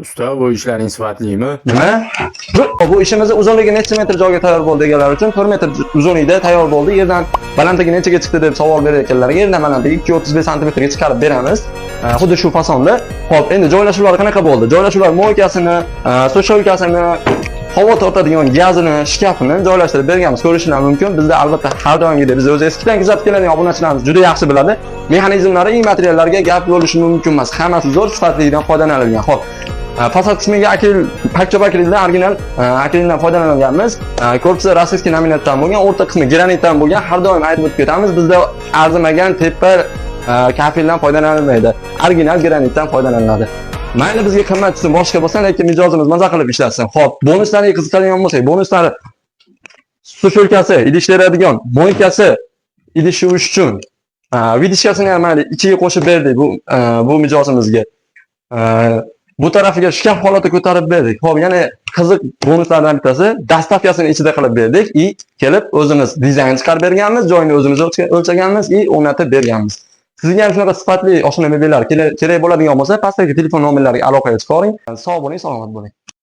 Usta, bu ishlaring sifatlimi? Nima? Bu ishimiz uzunligi necha metr joyga tayyor bo'ldi deganlar uchun 4 metr uzunlikda tayyor bo'ldi. Yerdan balandligi nechaga chiqdi deb savol berayotganlarga yerdan balandligi 235 santimetrga chiqarib beramiz. Xuddi shu fasonda. Xo'p, endi joylashuvlar qanaqa bo'ldi? Joylashuvlar moykasini, sushovkasini, havo tortadigan gazini, shkafini joylashtirib berganmiz. Ko'rishingiz mumkin. Bizda albatta har doimgidek biz o'z eskidan kuzatib keladigan obunachilarimiz juda yaxshi biladi. Mexanizmlari, materiallarga gap bo'lishi mumkin emas. Hammasi zo'r sifatlidan foydalanilgan. Xo'p, fasad qismiga akril, pakchop akrildan original akrildan foydalanganmiz. Korpusi rossiyskiy nominatdan bo'lgan, o'rta qismi granitdan bo'lgan. Har doim aytib o'tib ketamiz, bizda arzimagan tepa kafildan foydalanilmaydi. Original granitdan foydalaniladi. Mayli bizga qimmat tushsin, boshqa bo'lsa, lekin mijozimiz maza qilib ishlatsin. Xo'p, bonuslarga qiziqadigan bo'lsak, bonuslari sushovkasi, idish beradigan, moykasi, idish yuvish uchun vidishkasini ham mayli ichiga qo'shib berdik bu mijozimizga. Bu tarafiga shkaf holati ko'tarib berdik. Xo'p, yana qiziq bonuslardan bittasi dastavkasini ichida qilib berdik. Kelib o'zimiz dizayn chiqarib berganmiz, joyini o'zimiz o'lchaganmiz, o'rnatib berganmiz. Sizga ham shunaqa sifatli oshxona mebellar kerak bo'ladigan bo'lsa, pastdagi telefon nomerlariga aloqaga chiqing. Sog' bo'ling, salomat bo'ling.